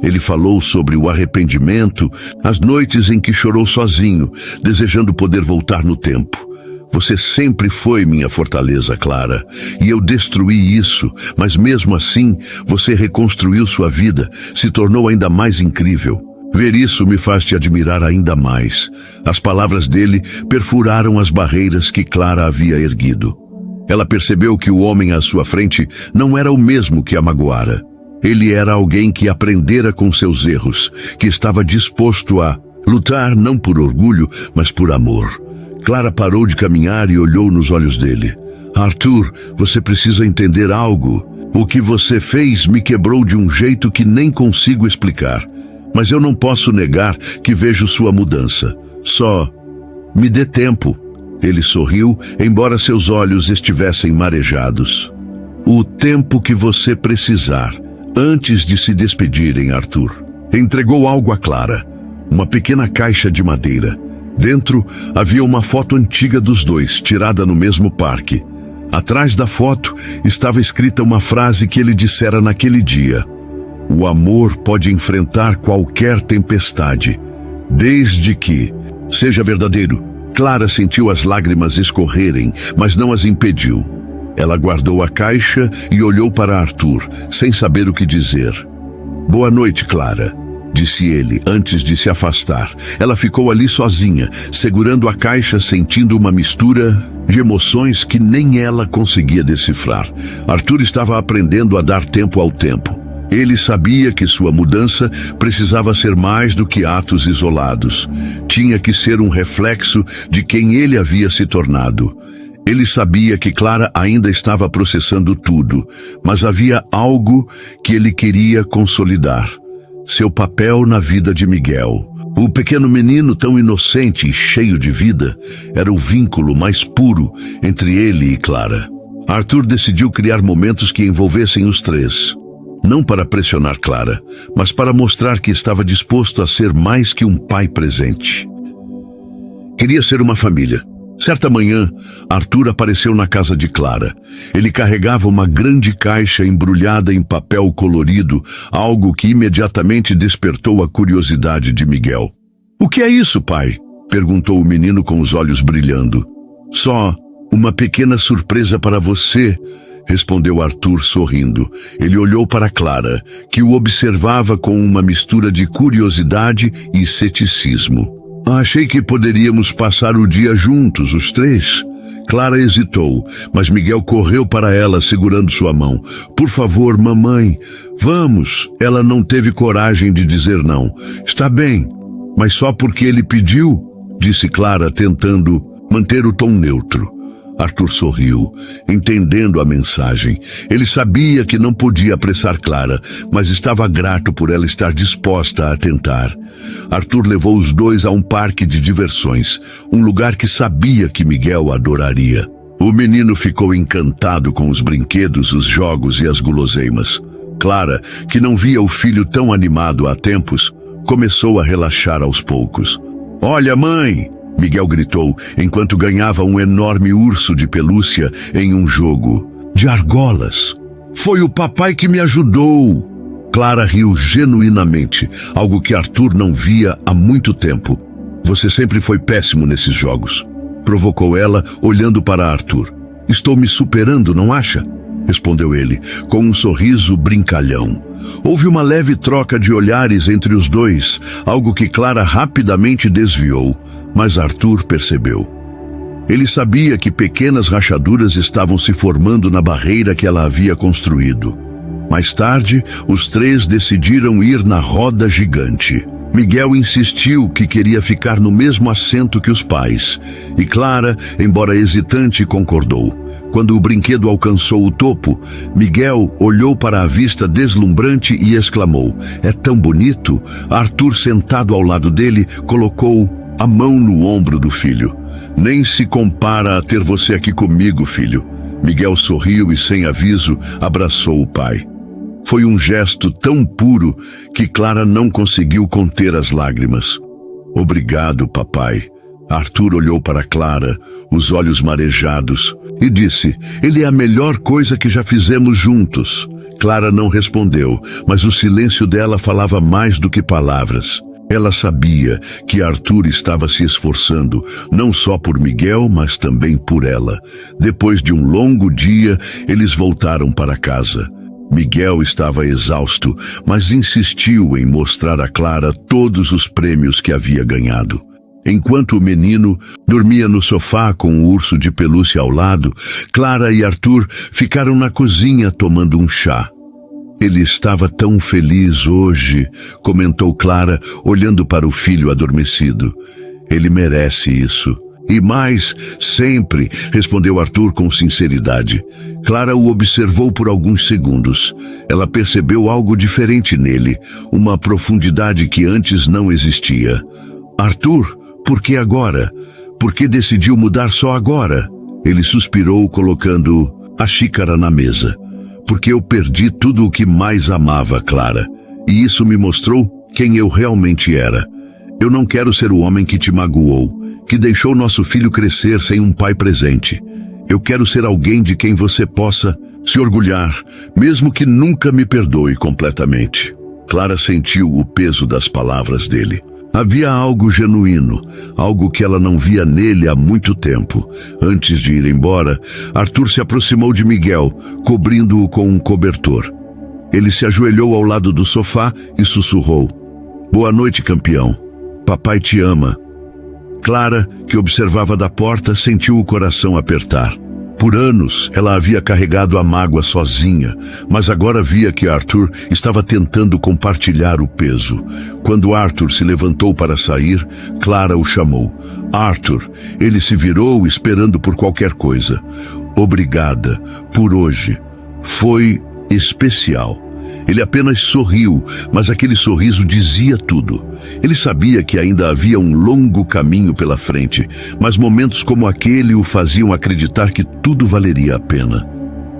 Ele falou sobre o arrependimento, as noites em que chorou sozinho, desejando poder voltar no tempo. Você sempre foi minha fortaleza, Clara, e eu destruí isso, mas mesmo assim, você reconstruiu sua vida, se tornou ainda mais incrível. Ver isso me faz te admirar ainda mais. As palavras dele perfuraram as barreiras que Clara havia erguido. Ela percebeu que o homem à sua frente não era o mesmo que a magoara. Ele era alguém que aprendera com seus erros, que estava disposto a lutar não por orgulho, mas por amor. Clara parou de caminhar e olhou nos olhos dele. Arthur, você precisa entender algo. O que você fez me quebrou de um jeito que nem consigo explicar. Mas eu não posso negar que vejo sua mudança. Só me dê tempo. Ele sorriu, embora seus olhos estivessem marejados. O tempo que você precisar, antes de se despedirem, Arthur. Entregou algo a Clara. Uma pequena caixa de madeira. Dentro havia uma foto antiga dos dois, tirada no mesmo parque. Atrás da foto estava escrita uma frase que ele dissera naquele dia. O amor pode enfrentar qualquer tempestade, desde que seja verdadeiro. Clara sentiu as lágrimas escorrerem, mas não as impediu. Ela guardou a caixa e olhou para Arthur, sem saber o que dizer. Boa noite, Clara, disse ele, antes de se afastar. Ela ficou ali sozinha, segurando a caixa, sentindo uma mistura de emoções que nem ela conseguia decifrar. Arthur estava aprendendo a dar tempo ao tempo. Ele sabia que sua mudança precisava ser mais do que atos isolados. Tinha que ser um reflexo de quem ele havia se tornado. Ele sabia que Clara ainda estava processando tudo, mas havia algo que ele queria consolidar. Seu papel na vida de Miguel. O pequeno menino tão inocente e cheio de vida era o vínculo mais puro entre ele e Clara. Arthur decidiu criar momentos que envolvessem os três. Não para pressionar Clara, mas para mostrar que estava disposto a ser mais que um pai presente. Queria ser uma família. Certa manhã, Arthur apareceu na casa de Clara. Ele carregava uma grande caixa embrulhada em papel colorido, algo que imediatamente despertou a curiosidade de Miguel. "O que é isso, pai?" perguntou o menino com os olhos brilhando. "Só uma pequena surpresa para você", respondeu Arthur sorrindo. Ele olhou para Clara, que o observava com uma mistura de curiosidade e ceticismo. "Achei que poderíamos passar o dia juntos, os três." Clara hesitou, mas Miguel correu para ela segurando sua mão. "Por favor, mamãe, vamos." Ela não teve coragem de dizer não. "Está bem, mas só porque ele pediu?" disse Clara, tentando manter o tom neutro. Arthur sorriu, entendendo a mensagem. Ele sabia que não podia apressar Clara, mas estava grato por ela estar disposta a tentar. Arthur levou os dois a um parque de diversões, um lugar que sabia que Miguel adoraria. O menino ficou encantado com os brinquedos, os jogos e as guloseimas. Clara, que não via o filho tão animado há tempos, começou a relaxar aos poucos. "Olha, mãe!" Miguel gritou, enquanto ganhava um enorme urso de pelúcia em um jogo de argolas. "Foi o papai que me ajudou." Clara riu genuinamente, algo que Arthur não via há muito tempo. "Você sempre foi péssimo nesses jogos", provocou ela, olhando para Arthur. "Estou me superando, não acha?" respondeu ele, com um sorriso brincalhão. Houve uma leve troca de olhares entre os dois, algo que Clara rapidamente desviou, mas Arthur percebeu. Ele sabia que pequenas rachaduras estavam se formando na barreira que ela havia construído. Mais tarde, os três decidiram ir na roda gigante. Miguel insistiu que queria ficar no mesmo assento que os pais, e Clara, embora hesitante, concordou. Quando o brinquedo alcançou o topo, Miguel olhou para a vista deslumbrante e exclamou: "É tão bonito!" Arthur, sentado ao lado dele, colocou a mão no ombro do filho. Nem se compara a ter você aqui comigo, filho. Miguel sorriu e, sem aviso, abraçou o pai. Foi um gesto tão puro que Clara não conseguiu conter as lágrimas. Obrigado, papai. Arthur olhou para Clara, os olhos marejados, e disse: ele é a melhor coisa que já fizemos juntos. Clara não respondeu, mas o silêncio dela falava mais do que palavras. Ela sabia que Arthur estava se esforçando, não só por Miguel, mas também por ela. Depois de um longo dia, eles voltaram para casa. Miguel estava exausto, mas insistiu em mostrar a Clara todos os prêmios que havia ganhado. Enquanto o menino dormia no sofá com o urso de pelúcia ao lado, Clara e Arthur ficaram na cozinha tomando um chá. Ele estava tão feliz hoje, comentou Clara, olhando para o filho adormecido. Ele merece isso. E mais, sempre, respondeu Arthur com sinceridade. Clara o observou por alguns segundos. Ela percebeu algo diferente nele, uma profundidade que antes não existia. Arthur, por que agora? Por que decidiu mudar só agora? Ele suspirou, colocando a xícara na mesa. Porque eu perdi tudo o que mais amava, Clara. E isso me mostrou quem eu realmente era. Eu não quero ser o homem que te magoou, que deixou nosso filho crescer sem um pai presente. Eu quero ser alguém de quem você possa se orgulhar, mesmo que nunca me perdoe completamente. Clara sentiu o peso das palavras dele. Havia algo genuíno, algo que ela não via nele há muito tempo. Antes de ir embora, Arthur se aproximou de Miguel, cobrindo-o com um cobertor. Ele se ajoelhou ao lado do sofá e sussurrou: "Boa noite, campeão. Papai te ama." Clara, que observava da porta, sentiu o coração apertar. Por anos, ela havia carregado a mágoa sozinha, mas agora via que Arthur estava tentando compartilhar o peso. Quando Arthur se levantou para sair, Clara o chamou. "Arthur." Ele se virou, esperando por qualquer coisa. "Obrigada por hoje. Foi especial." Ele apenas sorriu, mas aquele sorriso dizia tudo. Ele sabia que ainda havia um longo caminho pela frente, mas momentos como aquele o faziam acreditar que tudo valeria a pena.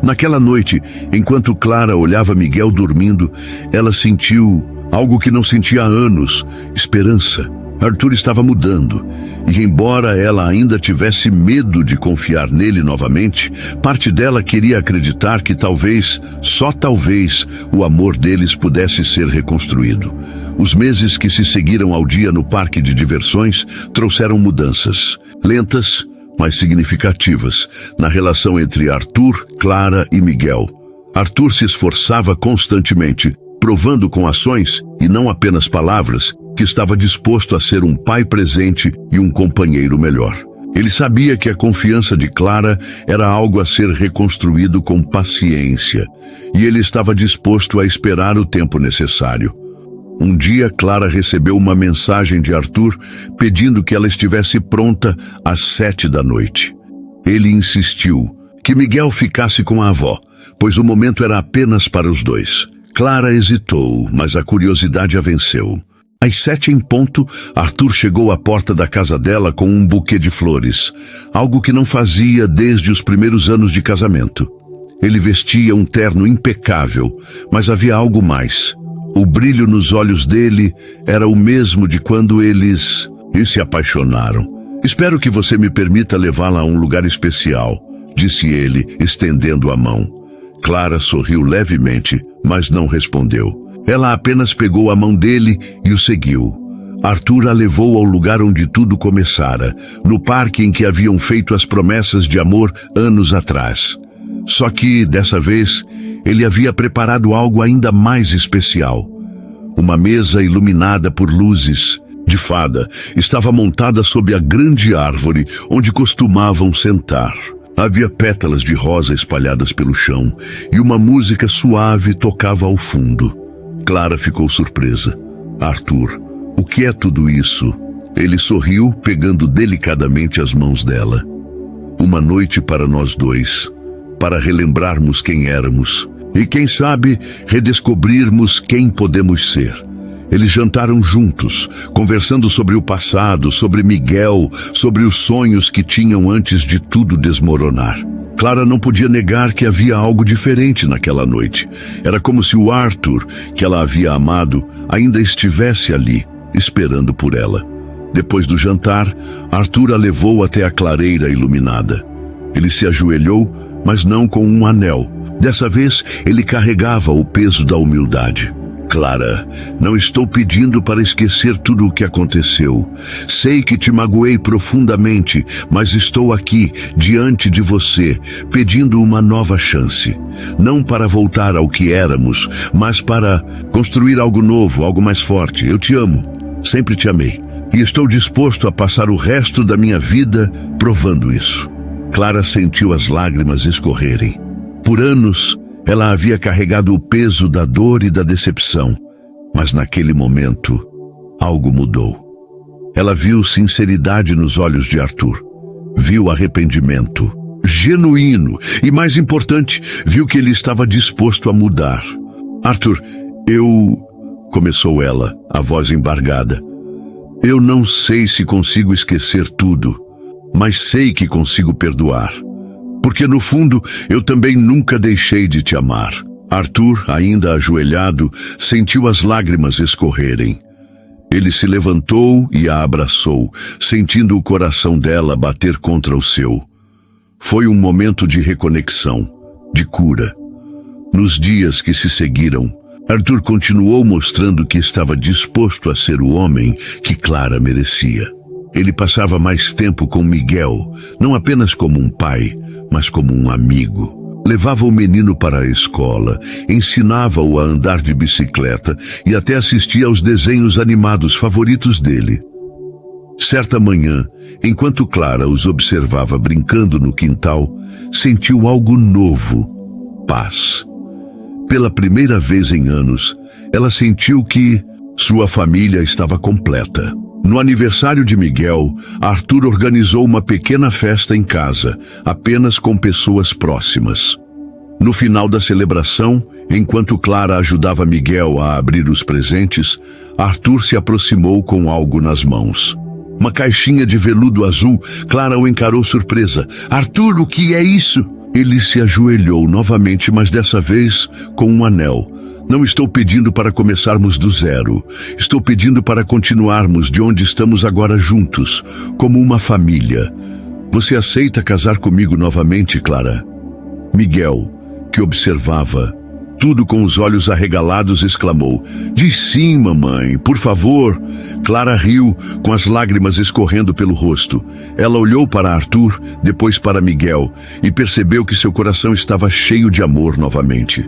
Naquela noite, enquanto Clara olhava Miguel dormindo, ela sentiu algo que não sentia há anos: esperança. Arthur estava mudando, e embora ela ainda tivesse medo de confiar nele novamente, parte dela queria acreditar que talvez, só talvez, o amor deles pudesse ser reconstruído. Os meses que se seguiram ao dia no parque de diversões trouxeram mudanças, lentas, mas significativas, na relação entre Arthur, Clara e Miguel. Arthur se esforçava constantemente, provando com ações, e não apenas palavras, que estava disposto a ser um pai presente e um companheiro melhor. Ele sabia que a confiança de Clara era algo a ser reconstruído com paciência, e ele estava disposto a esperar o tempo necessário. Um dia, Clara recebeu uma mensagem de Arthur pedindo que ela estivesse pronta às 7 da noite. Ele insistiu que Miguel ficasse com a avó, pois o momento era apenas para os dois. Clara hesitou, mas a curiosidade a venceu. Às 7 em ponto, Arthur chegou à porta da casa dela com um buquê de flores, algo que não fazia desde os primeiros anos de casamento. Ele vestia um terno impecável, mas havia algo mais. O brilho nos olhos dele era o mesmo de quando eles se apaixonaram. "Espero que você me permita levá-la a um lugar especial", disse ele, estendendo a mão. Clara sorriu levemente, mas não respondeu. Ela apenas pegou a mão dele e o seguiu. Arthur a levou ao lugar onde tudo começara, no parque em que haviam feito as promessas de amor anos atrás. Só que, dessa vez, ele havia preparado algo ainda mais especial. Uma mesa iluminada por luzes de fada estava montada sob a grande árvore onde costumavam sentar. Havia pétalas de rosa espalhadas pelo chão e uma música suave tocava ao fundo. Clara ficou surpresa. "Arthur, o que é tudo isso?" Ele sorriu, pegando delicadamente as mãos dela. "Uma noite para nós dois, para relembrarmos quem éramos e, quem sabe, redescobrirmos quem podemos ser. Eles jantaram juntos, conversando sobre o passado, sobre Miguel, sobre os sonhos que tinham antes de tudo desmoronar. Clara não podia negar que havia algo diferente naquela noite. Era como se o Arthur, que ela havia amado, ainda estivesse ali, esperando por ela. Depois do jantar, Arthur a levou até a clareira iluminada. Ele se ajoelhou, mas não com um anel. Dessa vez, ele carregava o peso da humildade. Clara, não estou pedindo para esquecer tudo o que aconteceu. Sei que te magoei profundamente, mas estou aqui, diante de você, pedindo uma nova chance. Não para voltar ao que éramos, mas para construir algo novo, algo mais forte. Eu te amo, sempre te amei, e estou disposto a passar o resto da minha vida provando isso. Clara sentiu as lágrimas escorrerem. Por anos, ela havia carregado o peso da dor e da decepção, mas naquele momento, algo mudou. Ela viu sinceridade nos olhos de Arthur, viu arrependimento genuíno e, mais importante, viu que ele estava disposto a mudar. Arthur, começou ela, a voz embargada. Eu não sei se consigo esquecer tudo, mas sei que consigo perdoar. Porque no fundo, eu também nunca deixei de te amar. Arthur, ainda ajoelhado, sentiu as lágrimas escorrerem. Ele se levantou e a abraçou, sentindo o coração dela bater contra o seu. Foi um momento de reconexão, de cura. Nos dias que se seguiram, Arthur continuou mostrando que estava disposto a ser o homem que Clara merecia. Ele passava mais tempo com Miguel, não apenas como um pai, mas como um amigo. Levava o menino para a escola, ensinava-o a andar de bicicleta e até assistia aos desenhos animados favoritos dele. Certa manhã, enquanto Clara os observava brincando no quintal, sentiu algo novo: paz. Pela primeira vez em anos, ela sentiu que sua família estava completa. No aniversário de Miguel, Arthur organizou uma pequena festa em casa, apenas com pessoas próximas. No final da celebração, enquanto Clara ajudava Miguel a abrir os presentes, Arthur se aproximou com algo nas mãos. Uma caixinha de veludo azul. Clara o encarou surpresa. Arthur, o que é isso? Ele se ajoelhou novamente, mas dessa vez com um anel. Não estou pedindo para começarmos do zero. Estou pedindo para continuarmos de onde estamos agora juntos, como uma família. Você aceita casar comigo novamente, Clara? Miguel, que observava tudo com os olhos arregalados, exclamou: Diz sim, mamãe, por favor. Clara riu, com as lágrimas escorrendo pelo rosto. Ela olhou para Arthur, depois para Miguel, e percebeu que seu coração estava cheio de amor novamente.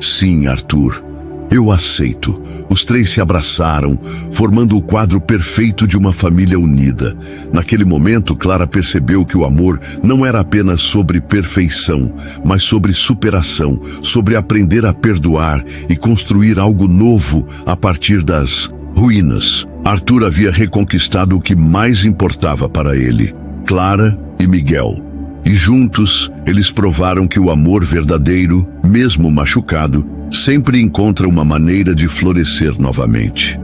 Sim, Arthur, eu aceito. Os três se abraçaram, formando o quadro perfeito de uma família unida. Naquele momento, Clara percebeu que o amor não era apenas sobre perfeição, mas sobre superação, sobre aprender a perdoar e construir algo novo a partir das ruínas. Arthur havia reconquistado o que mais importava para ele: Clara e Miguel. E juntos, eles provaram que o amor verdadeiro, mesmo machucado, sempre encontra uma maneira de florescer novamente.